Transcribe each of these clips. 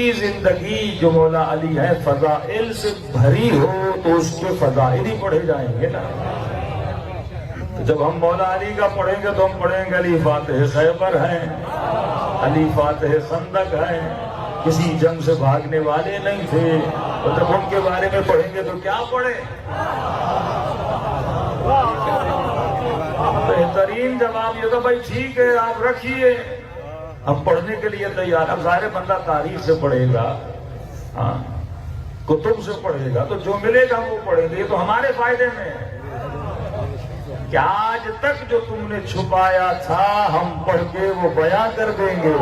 کی زندگی جو مولا علی ہے فضائل سے بھری ہو تو اس کے فضائل ہی پڑھے جائیں گے نا. جب ہم مولا علی کا پڑھیں گے تو ہم پڑھیں گے علی فاتح خیبر ہیں، علی فاتح خندق ہیں، کسی جنگ سے بھاگنے والے نہیں تھے. اور جب ان کے بارے میں پڑھیں گے تو کیا پڑھیں؟ بہترین جواب یہ تھا بھائی ٹھیک ہے آپ رکھیے، ہم پڑھنے کے لیے تیار. اب ظاہر بندہ تاریخ سے پڑھے گا، ہاں کتب سے پڑھے گا، تو جو ملے گا وہ پڑھیں گے. یہ تو ہمارے فائدے میں ہے کہ آج تک جو تم نے چھپایا تھا ہم پڑھ کے وہ بیان کر دیں گے.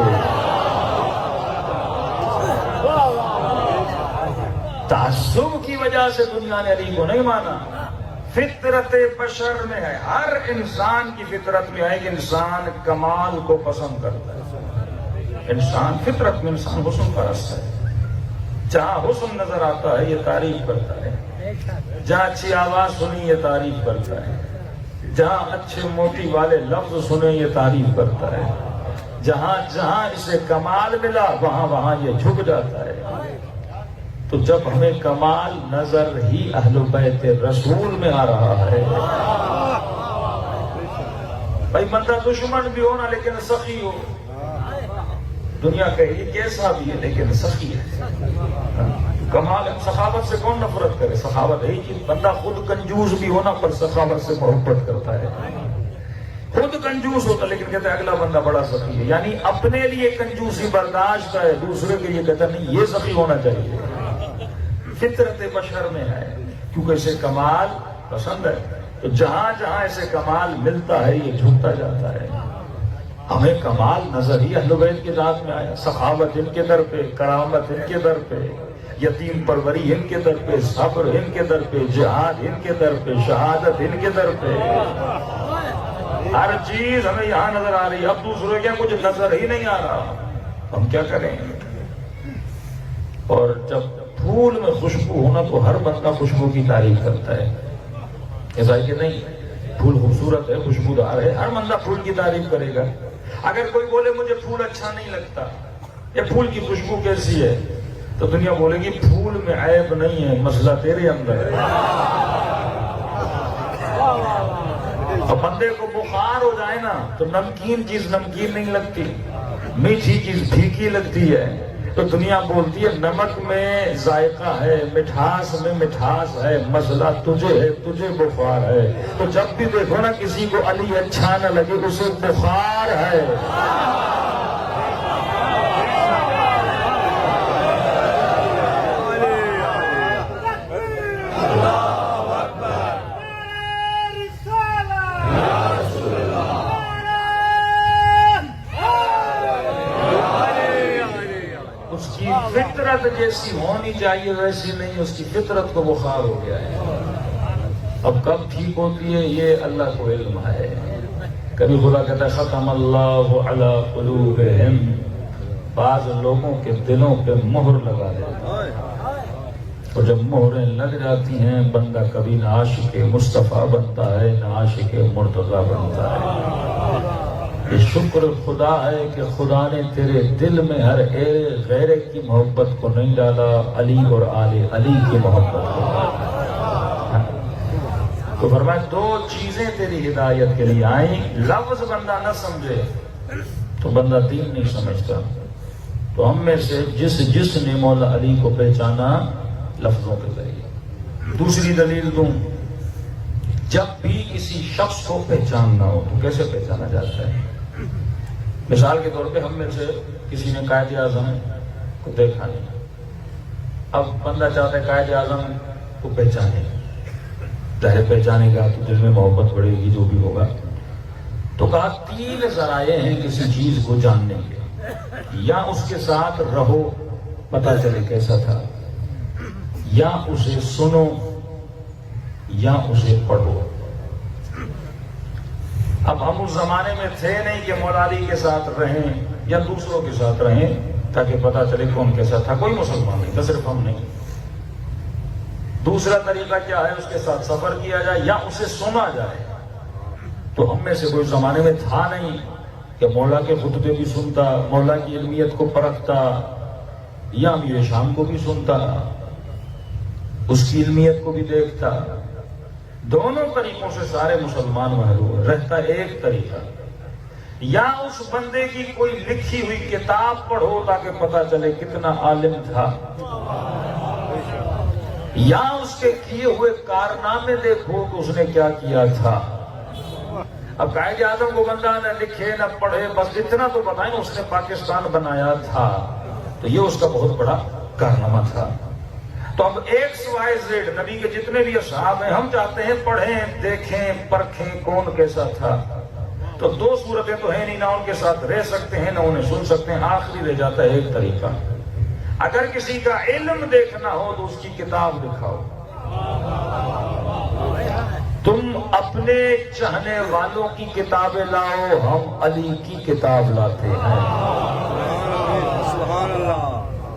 تعصب کی وجہ سے دنیا نے علی کو نہیں مانا. فطرت بشر میں ہے، ہر انسان کی فطرت میں ہے کہ انسان کمال کو پسند کرتا ہے. انسان فطرت میں انسان حسن پرست ہے. جہاں حسن نظر آتا ہے یہ تعریف کرتا ہے، جہاں اچھی آواز سنی یہ تعریف کرتا ہے، جہاں اچھے موٹی والے لفظ سنے یہ تعریف کرتا ہے، جہاں جہاں اسے کمال ملا وہاں وہاں یہ جھک جاتا ہے. تو جب ہمیں کمال نظر ہی اہل بیت رسول میں آ رہا ہے، بھائی بندہ دشمن بھی ہو نا لیکن سخی ہو، دنیا کہے کیسا بھی ہے لیکن سخی ہے. کمال سخاوت سے کون نفرت کرے؟ سخاوت ہے کہ بندہ خود کنجوس بھی ہونا پر سخاوت سے محبت کرتا ہے. خود کنجوس ہوتا لیکن کہتا ہے اگلا بندہ بڑا سخی ہے، یعنی اپنے لیے کنجوسی برداشت ہے، دوسرے کے لیے کہتا نہیں یہ سخی ہونا چاہیے. فطرت بشر میں ہے کیونکہ اسے کمال پسند ہے. تو جہاں جہاں اسے کمال ملتا ہے یہ جھکتا جاتا ہے. ہمیں کمال نظر ہی اہل بیت کی ذات میں آیا. سخاوت ان کے در پہ، کرامت ان کے در پہ، یتیم پروری ان کے در پہ، صبر ان کے در پہ، جہاد ان کے در پہ، شہادت ان کے در پہ. ہر چیز ہمیں یہاں نظر آ رہی ہے. اب دوسرے کیا کچھ نظر ہی نہیں آ رہا، ہم کیا کریں؟ اور جب پھول میں خوشبو ہونا تو ہر بندہ خوشبو کی تعریف کرتا ہے. ایسا ہے کہ نہیں؟ پھول خوبصورت ہے، خوشبودار ہے، ہر بندہ پھول کی تعریف کرے گا. اگر کوئی بولے مجھے پھول اچھا نہیں لگتا، یہ پھول کی خوشبو کیسی ہے، تو دنیا بولے گی پھول میں عیب نہیں ہے، مسئلہ تیرے اندر ہے. اور بندے کو بخار ہو جائے نا تو نمکین چیز نمکین نہیں لگتی، میٹھی چیز پھیکی لگتی ہے. تو دنیا بولتی ہے نمک میں ذائقہ ہے، مٹھاس میں مٹھاس ہے، مسئلہ تجھے ہے، تجھے بخار ہے. تو جب بھی دیکھو نا کسی کو علی اچھا نہ لگے اسے بخار ہے. فطرت جیسی ہونی چاہیے ویسی نہیں، اس کی فطرت کو بخار ہو گیا ہے. اب کب ٹھیک ہوتی ہے یہ اللہ کو علم ہے. کبھی خدا کہتا ہے ختم اللہ علی قلوبہم، بعض لوگوں کے دلوں پہ مہر لگا دیتا ہے. اور جب مہریں لگ جاتی ہیں بندہ کبھی نہ عاشق مصطفیٰ بنتا ہے نہ عاشق مرتضیٰ بنتا ہے. یہ شکر خدا ہے کہ خدا نے تیرے دل میں ہر ایک غیر کی محبت کو نہیں ڈالا، علی اور آل علی کی محبت کو ڈالا. تو فرمایا دو چیزیں تیری ہدایت کے لیے آئیں. لفظ بندہ نہ سمجھے تو بندہ دین نہیں سمجھتا. تو ہم میں سے جس نے مولا علی کو پہچانا لفظوں کے ذریعے. دوسری دلیل دوں، جب بھی کسی شخص کو پہچاننا ہو تو کیسے پہچانا جاتا ہے؟ مثال کے طور پہ ہم میں سے کسی نے قائد اعظم کو دیکھا نہیں، اب بندہ چاہتا ہے قائد اعظم کو پہچانے، ظاہر پہچانے گا تو دل میں محبت بڑھے گی جو بھی ہوگا. تو کہا تین ذرائع ہیں کسی چیز کو جاننے کے، یا اس کے ساتھ رہو پتہ چلے کیسا تھا، یا اسے سنو، یا اسے پڑھو. اب ہم اس زمانے میں تھے نہیں کہ مولا علی کے ساتھ رہیں یا دوسروں کے ساتھ رہیں تاکہ پتہ چلے کون کیسا تھا. کوئی مسلمان نہیں تھا، صرف ہم نہیں. دوسرا طریقہ کیا ہے، اس کے ساتھ سفر کیا جائے یا اسے سنا جائے. تو ہم میں سے کوئی زمانے میں تھا نہیں کہ مولا کے خطبے بھی سنتا، مولا کی علمیت کو پرکھتا، یا امیر شام کو بھی سنتا، اس کی علمیت کو بھی دیکھتا. دونوں طریقوں سے سارے مسلمان محروم. رہتا ایک طریقہ، یا اس بندے کی کوئی لکھی ہوئی کتاب پڑھو تاکہ پتہ چلے کتنا عالم تھا، یا اس کے کیے ہوئے کارنامے دیکھو کہ اس نے کیا کیا تھا. اب قائد اعظم کو بندہ نہ لکھے نہ پڑھے، بس اتنا تو بتائیں اس نے پاکستان بنایا تھا، تو یہ اس کا بہت بڑا کارنامہ تھا. تو اب XYZ نبی کے جتنے بھی اصحاب ہیں، ہم چاہتے ہیں پڑھیں، دیکھیں، پرکھیں کون کیسا تھا. تو دو صورتیں تو ہیں نہیں، نہ ان کے ساتھ رہ سکتے ہیں نہ انہیں سن سکتے ہیں. آخری رہ جاتا ہے ایک طریقہ، اگر کسی کا علم دیکھنا ہو تو اس کی کتاب دکھاؤ. تم اپنے چاہنے والوں کی کتابیں لاؤ، ہم علی کی کتاب لاتے ہیں. سبحان اللہ.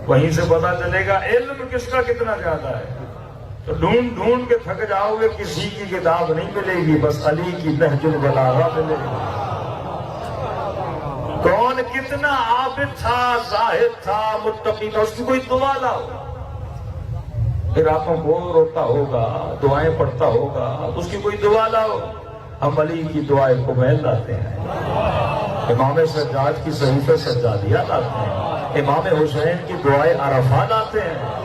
وہیں سے پتا چلے گا علم کس کا کتنا زیادہ ہے. تو ڈھونڈ ڈھونڈ کے تھک جاؤ گے، کسی کی کتاب نہیں ملے گی، بس علی کی نہج البلاغہ ملے گی. کون کتنا عابد تھا، زاہد تھا، متقی تھا، اس کی کوئی دعا لاؤ. پھر راتوں کو روتا ہوگا، دعائیں پڑھتا ہوگا، اس کی کوئی دعا لاؤ. ہم علی کی دعائیں کمیل لاتے ہیں، امام سجاد کی صحیفہ سجادیہ لاتے ہیں، امام حسین کی دعائیں عرفہ لاتے ہیں.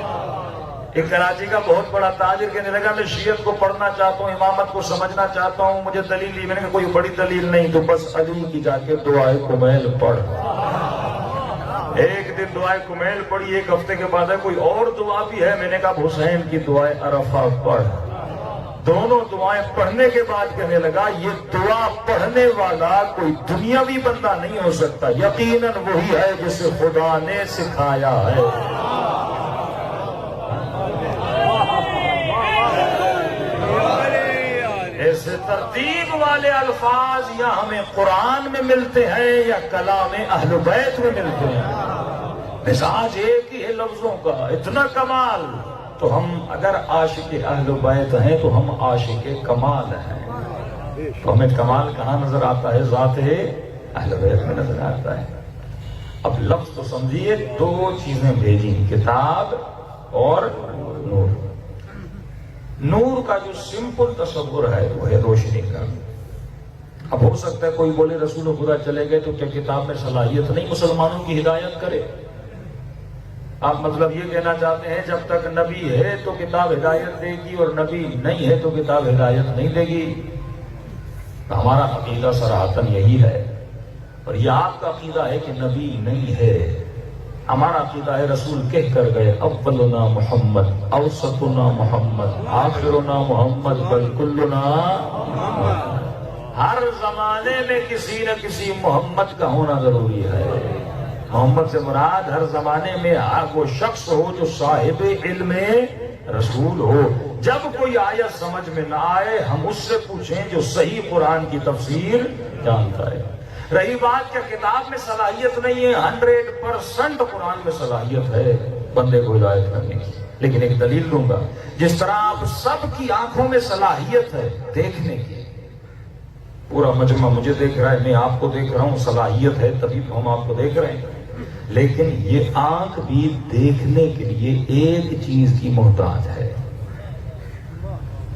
ایک کراچی کا بہت بڑا تاجر کہنے لگا میں شیعت کو پڑھنا چاہتا ہوں، امامت کو سمجھنا چاہتا ہوں، مجھے دلیل دی. میں نے کہا کوئی بڑی دلیل نہیں، تو بس علی کی جا کے دعائیں کمیل پڑھ. ایک دن دعائیں کمیل پڑھی، ایک ہفتے کے بعد ہے کوئی اور دعا بھی ہے. میں نے کہا حسین کی دعائیں عرفہ پڑھ. دونوں دعائیں پڑھنے کے بعد کہنے لگا یہ دعا پڑھنے والا کوئی دنیاوی بندہ نہیں ہو سکتا، یقیناً وہی ہے جسے خدا نے سکھایا ہے. ایسے ترتیب والے الفاظ یا ہمیں قرآن میں ملتے ہیں یا کلام اہل بیت میں ملتے ہیں. مزاج ایک ہی ہے لفظوں کا، اتنا کمال. تو ہم اگر عاشق اہل بیت ہیں تو ہم عاشق کمال ہیں. تو ہمیں کمال کہاں نظر آتا ہے؟ ذات اہل بیت میں نظر آتا ہے. اب لفظ تو سمجھیے، دو چیزیں بھیجی، کتاب اور نور. نور کا جو سمپل تصور ہے وہ ہے روشنی کا. اب ہو سکتا ہے کوئی بولے رسول خدا چلے گئے تو کیا کتاب میں صلاحیت نہیں مسلمانوں کی ہدایت کرے؟ آپ مطلب یہ کہنا چاہتے ہیں جب تک نبی ہے تو کتاب ہدایت دے گی اور نبی نہیں ہے تو کتاب ہدایت نہیں دے گی؟ ہمارا عقیدہ صراحتاً یہی ہے، اور یہ آپ کا عقیدہ ہے کہ نبی نہیں ہے. ہمارا عقیدہ ہے رسول کہہ کر گئے اولنا محمد، اوسطنا محمد، آخرنا محمد، بل کلنا. ہر زمانے میں کسی نہ کسی محمد کا ہونا ضروری ہے. محمد سے مراد ہر زمانے میں وہ شخص ہو جو صاحب علم رسول ہو. جب کوئی آیت سمجھ میں نہ آئے ہم اس سے پوچھیں جو صحیح قرآن کی تفسیر جانتا ہے. رہی بات کیا کتاب میں صلاحیت نہیں ہے؟ 100% قرآن میں صلاحیت ہے بندے کو ہدایت کرنے کی. لیکن ایک دلیل دوں گا، جس طرح آپ سب کی آنکھوں میں صلاحیت ہے دیکھنے کی، پورا مجمع مجھے دیکھ رہا ہے، میں آپ کو دیکھ رہا ہوں، صلاحیت ہے تبھی ہم آپ کو دیکھ رہے ہیں. لیکن یہ آنکھ بھی دیکھنے کے لیے ایک چیز کی محتاج ہے.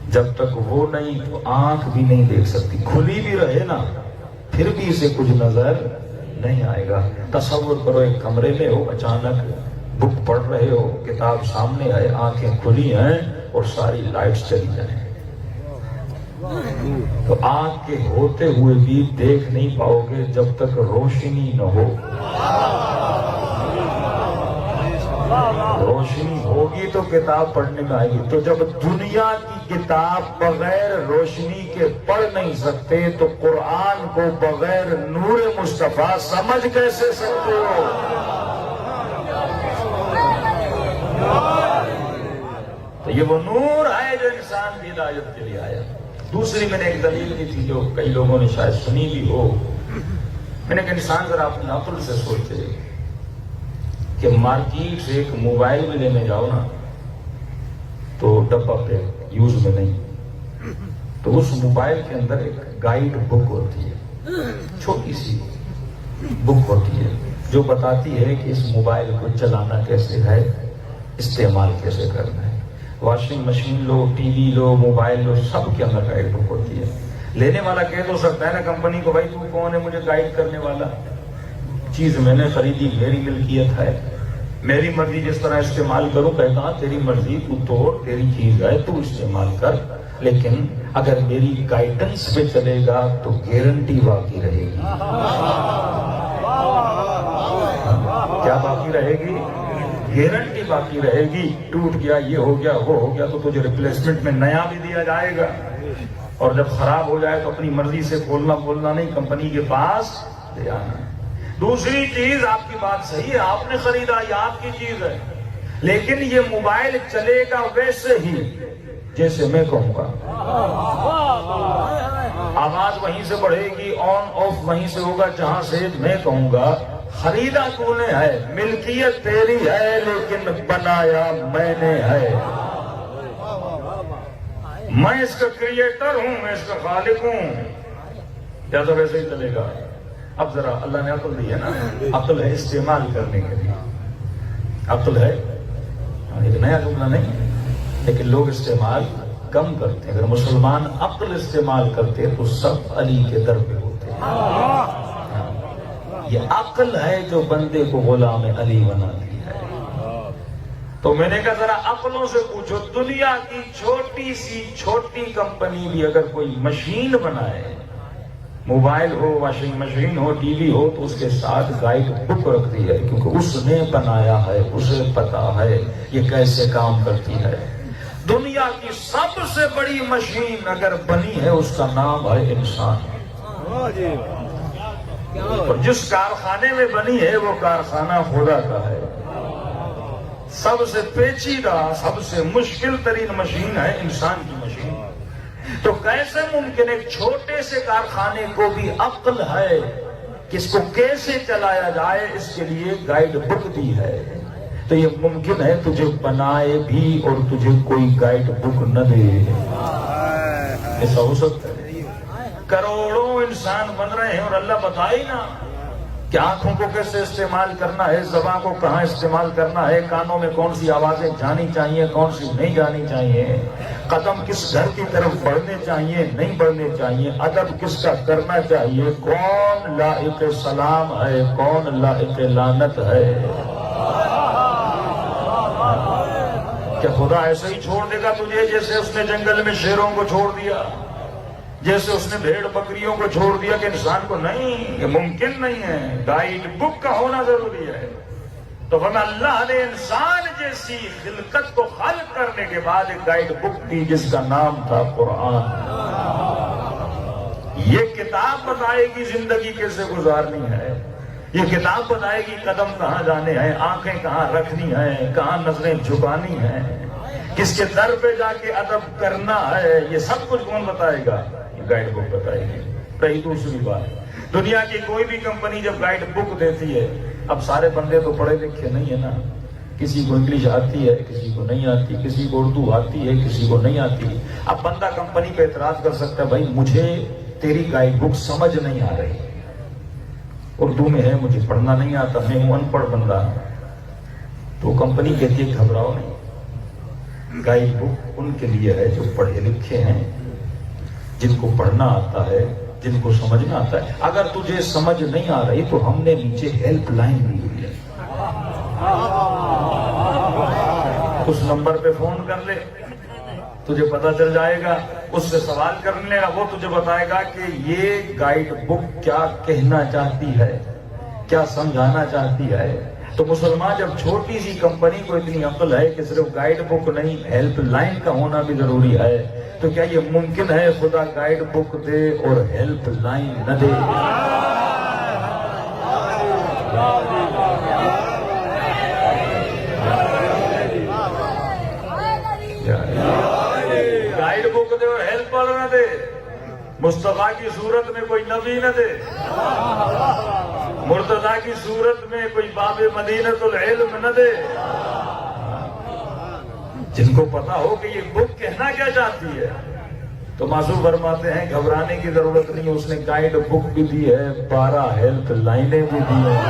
جب تک وہ نہیں تو آنکھ بھی نہیں دیکھ سکتی. کھلی بھی رہے نا پھر بھی اسے کچھ نظر نہیں آئے گا. تصور کرو ایک کمرے میں ہو، اچانک بک پڑھ رہے ہو، کتاب سامنے آئے، آنکھیں کھلی ہیں اور ساری لائٹس چلی جائیں، تو آنکھ کے ہوتے ہوئے بھی دیکھ نہیں پاؤ گے جب تک روشنی نہ ہو. روشنی ہوگی تو کتاب پڑھنے میں آئے گی. تو جب دنیا کی کتاب بغیر روشنی کے پڑھ نہیں سکتے تو قرآن کو بغیر نور مصطفیٰ سمجھ کیسے سکتے ہو؟ تو یہ وہ نور ہے جو انسان کی ہدایت کے لیے آیا. دوسری میں نے ایک دلیل دی تھی جو کئی لوگوں نے شاید سنی بھی ہو. میں نے کہا انسان ذرا اپنے عقل سے سوچے کہ مارکیٹ سے ایک موبائل میں لینے جاؤ نا تو ڈبہ پہ یوز میں نہیں، تو اس موبائل کے اندر ایک گائیڈ بک ہوتی ہے، چھوٹی سی بک ہوتی ہے. جو بتاتی ہے کہ اس موبائل کو چلانا کیسے ہے، استعمال کیسے کرنا ہے۔ واشنگ مشین لو، ٹی وی لو، موبائل لو، سب کے اندر گائیڈ بک ہوتی ہے۔ لینے والا کہہ تو سکتا ہے نا کمپنی کو، بھائی تو کون ہے مجھے گائیڈ کرنے والا، چیز میں نے خریدی، میری ملکیت ہے، میری مرضی جس طرح استعمال کروں۔ کہتا ہاں تیری مرضی، تو توڑ، تیری چیز ہے، تو استعمال کر، لیکن اگر میری گائیڈنس پہ چلے گا تو گارنٹی باقی رہے گی۔ کیا باقی رہے گی؟ گارنٹی باقی رہے گی۔ ٹوٹ گیا، یہ ہو گیا، وہ ہو گیا، تو تجھے ریپلیسمنٹ میں نیا بھی دیا جائے گا، اور جب خراب ہو جائے تو اپنی مرضی سے کھولنا بولنا نہیں، کمپنی کے پاس لے آنا۔ دوسری چیز، آپ کی بات صحیح ہے، آپ نے خریدا، یہ آپ کی چیز ہے، لیکن یہ موبائل چلے گا ویسے ہی جیسے میں کہوں گا۔ آواز وہیں سے بڑھے گی، آن آف وہیں سے ہوگا جہاں سے میں کہوں گا۔ خریدا تو نے ہے، ملکیت تیری ہے، لیکن بنایا میں نے ہے۔ میں اس کا کریٹر ہوں، میں اس کا خالق ہوں، یا تو ویسے ہی چلے گا۔ اب ذرا اللہ نے عقل دی ہے نا، عقل ہے استعمال کرنے کے لیے، عقل ہے، ایک نیا جملہ نہیں، لیکن لوگ استعمال کم کرتے ہیں۔ اگر مسلمان عقل استعمال کرتے تو سب علی کے در پہ ہوتے ہیں۔ یہ عقل ہے جو بندے کو غلام علی بناتی ہے۔ تو میں نے کہا ذرا عقلوں سے پوچھو، دنیا کی چھوٹی سی چھوٹی کمپنی بھی اگر کوئی مشین بنائے، موبائل ہو، واشنگ مشین ہو، ٹی وی ہو، تو اس کے ساتھ گائیڈ بک رکھتی ہے، کیونکہ اس نے بنایا ہے، اسے پتا ہے یہ کیسے کام کرتی ہے۔ دنیا کی سب سے بڑی مشین اگر بنی ہے، اس کا نام ہے انسان۔ اور جس کارخانے میں بنی ہے وہ کارخانہ خدا کا ہے۔ سب سے پیچیدہ، سب سے مشکل ترین مشین ہے انسان کی مشین۔ تو کیسے ممکن ایک چھوٹے سے کارخانے کو بھی عقل ہے کہ اس کو کیسے چلایا جائے، اس کے لیے گائیڈ بک دی ہے۔ تو یہ ممکن ہے تجھے بنائے بھی اور تجھے کوئی گائیڈ بک نہ دے؟ ایسا ہو سکتا ہے؟ کروڑوں انسان بن رہے ہیں اور اللہ بتائے نا کہ آنکھوں کو کیسے استعمال کرنا ہے، زبان کو کہاں استعمال کرنا ہے، کانوں میں کون سی آوازیں جانی چاہیے، کون سی نہیں جانی چاہیے، قدم کس گھر کی طرف بڑھنے چاہیے، نہیں بڑھنے چاہیے، ادب کس کا کرنا چاہیے، کون لائق سلام ہے، کون لائق لعنت ہے۔ کیا خدا ایسے ہی چھوڑ دے گا تجھے جیسے اس نے جنگل میں شیروں کو چھوڑ دیا، جیسے اس نے بھیڑ بکریوں کو چھوڑ دیا کہ انسان کو؟ نہیں، یہ ممکن نہیں ہے، گائیڈ بک کا ہونا ضروری ہے۔ تو ہمیں اللہ نے انسان جیسی خلقت کو خلق کرنے کے بعد ایک گائیڈ بک دی جس کا نام تھا قرآن۔ یہ کتاب بتائے گی زندگی کیسے گزارنی ہے، یہ کتاب بتائے گی قدم کہاں جانے ہیں، آنکھیں کہاں رکھنی ہیں، کہاں نظریں جھکانی ہیں، کس کے در پہ جا کے ادب کرنا ہے، یہ سب کچھ کون بتائے گا؟ گائیڈ بک بتائے گی۔ رہی دوسری بات، دنیا کی کوئی بھی کمپنی جب گائیڈ بک دیتی ہے، اب سارے بندے تو پڑھے لکھے نہیں ہیں نا، کسی کو انگلش آتی ہے، کسی کو نہیں آتی، کسی کو اردو آتی ہے، کسی کو نہیں آتی۔ اب بندہ کمپنی پہ اعتراض کر سکتا ہے، بھائی مجھے تیری گائیڈ بک سمجھ نہیں آ رہی، اردو میں ہے، مجھے پڑھنا نہیں آتا، میں ہوں ان پڑھ بندہ۔ تو کمپنی کہتی ہے گھبراؤ نہیں، گائیڈ بک ان کے لیے ہے جو پڑھے لکھے ہیں، جن کو پڑھنا آتا ہے، جن کو سمجھنا آتا ہے۔ اگر تجھے سمجھ نہیں آ رہی تو ہم نے نیچے ہیلپ لائن دی ہوئی ہے، اس نمبر پہ فون کر لے، تجھے پتا چل جائے گا، اس سے سوال کر لے گا، وہ تجھے بتائے گا کہ یہ گائیڈ بک کیا کہنا چاہتی ہے، کیا سمجھانا چاہتی ہے۔ تو مسلمان جب چھوٹی سی کمپنی کو اتنی عقل ہے کہ صرف گائیڈ بک نہیں، ہیلپ لائن کا ہونا بھی ضروری ہے، تو کیا یہ ممکن ہے خدا گائیڈ بک دے اور ہیلپ لائن نہ دے؟ گائیڈ بک دے اور ہیلپر نہ دے، مصطفیٰ کی صورت میں کوئی نبی نہ دے، مرتضیٰ کی صورت میں کوئی باب مدینۃ العلم نہ دے، جن کو پتا ہو کہ یہ بک کہنا کیا چاہتی ہے۔ تو معصوم فرماتے ہیں گھبرانے کی ضرورت نہیں، اس نے گائیڈ بک بھی دی ہے، 12 ہیلپ لائنیں بھی دی ہیں۔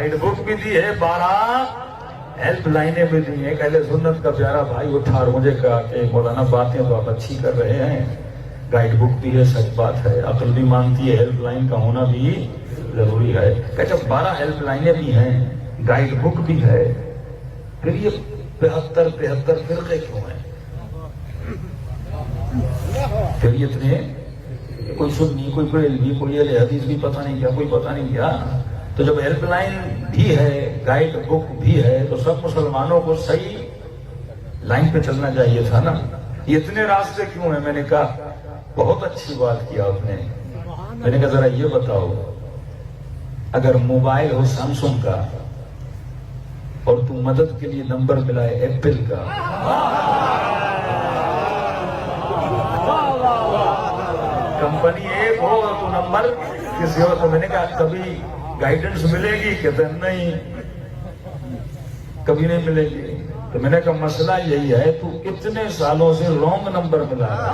گائیڈ بک بھی دی ہے، 12 ہیلپ لائنیں بھی دی ہیں۔ اہل سنت کا پیارا بھائی اٹھا اور مجھے کہا کہ مولانا باتیں تو آپ اچھی کر رہے ہیں، گائیڈ بک بھی ہے، سچ بات ہے، عقل بھی مانتی ہے ہیلپ لائن کا ہونا بھی ضروری ہے۔ کہ جب 12 ہیلپ لائنیں بھی ہیں، گائیڈ بک بھی ہے، پھر یہ 75 فرقے کیوں ہیں؟ پھر یہ اتنے کوئی سنی، کوئی بریلوی، کوئی اہل حدیث بھی پتہ نہیں کیا، کوئی پتہ نہیں کیا۔ تو جب ہیلپ لائن بھی ہے، گائیڈ بک بھی ہے، تو سب مسلمانوں کو صحیح لائن پہ چلنا چاہیے تھا نا۔ یہ اتنے راستے کیوں ہیں؟ میں نے کہا بہت اچھی بات کیا آپ نے۔ میں نے کہا ذرا یہ بتاؤ، اگر موبائل ہو سیمسنگ کا اور تو مدد کے لیے نمبر ملائے ایپل کا، کمپنی ایک ہو اور تو نمبر کسی اور، تو میں نے کہا کبھی گائیڈنس ملے گی؟ کہتے ہیں نہیں، کبھی نہیں ملے گی۔ تو میں نے کہا مسئلہ یہی ہے، تو اتنے سالوں سے رانگ نمبر ملا ہے۔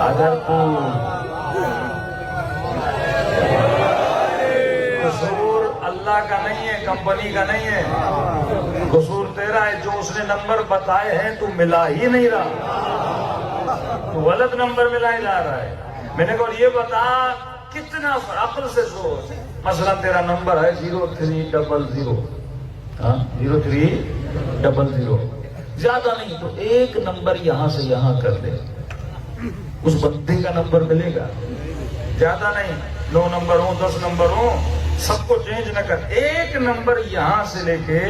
اگر تو قصور اللہ کا نہیں ہے، کمپنی کا نہیں ہے، قصور تیرا ہے، جو اس نے نمبر بتائے ہیں تو ملا ہی نہیں رہا، تو غلط نمبر ملایا جا رہا ہے۔ میں نے کہا یہ بتا کتنا عقل سے سوچ، مثلا تیرا نمبر ہے 0300، 0300، زیادہ نہیں تو ایک نمبر یہاں سے یہاں کر دے، اس بندے کا نمبر ملے گا۔ زیادہ نہیں، 9 نمبر ہوں، 10 نمبر ہوں، سب کو چینج نہ کر، ایک نمبر یہاں سے لے کے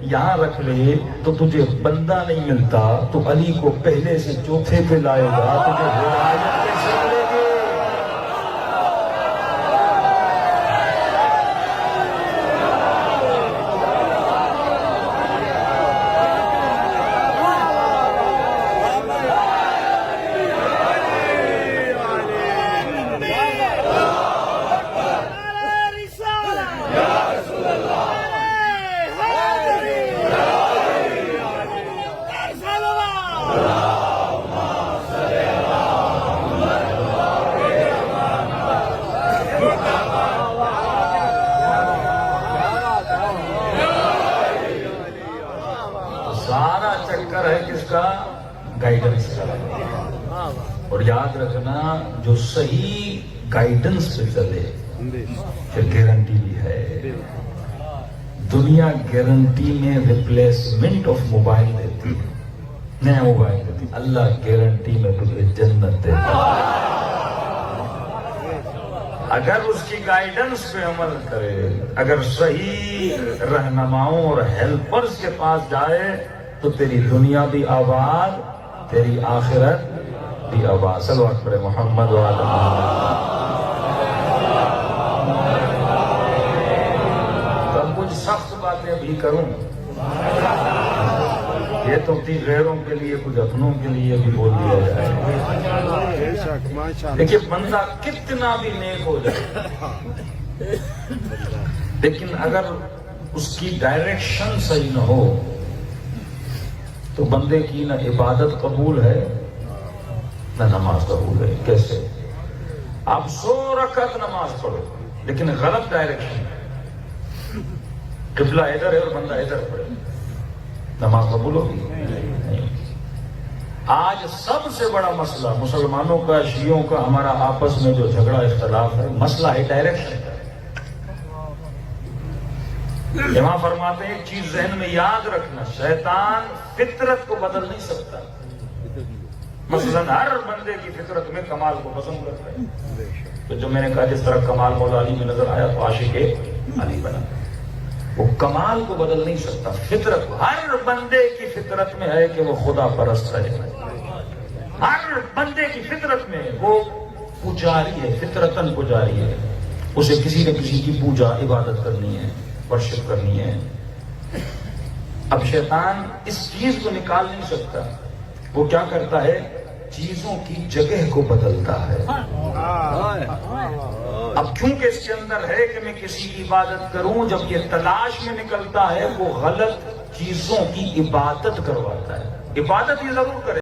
یہاں رکھ لے تو تجھے بندہ نہیں ملتا، تو علی کو پہلے سے چوتھے پہ لائے گا، تجھے ہدایت کیسے ملے گی؟ سارا چکر ہے کس کا؟ گائیڈنس کا۔ اور یاد رکھنا، جو صحیح گائیڈنس پہ چلے پھر گارنٹی بھی ہے۔ دنیا گارنٹی میں ریپلیسمنٹ آف موبائل دیتی ہے، نیا موبائل دیتی، اللہ گارنٹی میں تجھے جنت دیتا ہے اگر اس کی گائیڈنس پہ عمل کرے، اگر صحیح رہنماؤں اور ہیلپرز کے پاس جائے تو تیری دنیا بھی آباد، تیری آخرت بھی آباد۔ صلوات پر محمد و آل محمد۔ تو اب کچھ سخت باتیں بھی کروں، یہ تو تھی غیروں کے لیے، کچھ اپنوں کے لیے بھی بول دیا جائے۔ دیکھیے بندہ کتنا بھی نیک ہو جائے، لیکن اگر اس کی ڈائریکشن صحیح نہ ہو تو بندے کی نہ عبادت قبول ہے نہ نماز قبول ہے۔ کیسے؟ آپ 100 رکعت نماز پڑھو لیکن غلط ڈائریکشن، قبلہ ادھر ہے اور بندہ ادھر پڑے، نماز قبول ہوگی نہیں۔ آج سب سے بڑا مسئلہ مسلمانوں کا، شیعوں کا، ہمارا آپس میں جو جھگڑا اختلاف ہے، مسئلہ ہے ڈائریکشن کا۔ امام فرماتے ہیں ایک چیز ذہن میں یاد رکھنا، شیطان فطرت کو بدل نہیں سکتا۔ مثلا ہر بندے کی فطرت میں کمال کو پسند کرتا ہے، تو جو میں نے کہا جس طرح کمال مولا علی میں نظر آیا تو عاشق علی بنا، وہ کمال کو بدل نہیں سکتا۔ فطرت ہر بندے کی فطرت میں ہے کہ وہ خدا پرست ہے، ہر بندے کی فطرت میں وہ پجاری ہے، فطرتاً پجاری ہے، اسے کسی نہ کسی کی پوجا عبادت کرنی ہے، ورشپ کرنی ہے۔ اب شیطان اس چیز کو نکال نہیں سکتا، وہ کیا کرتا ہے؟ چیزوں کی جگہ کو بدلتا ہے۔ اب کیونکہ اس کے اندر ہے کہ میں کسی کی عبادت کروں، جب یہ تلاش میں نکلتا ہے وہ غلط چیزوں کی عبادت کرواتا ہے۔ عبادت یہ ضرور کرے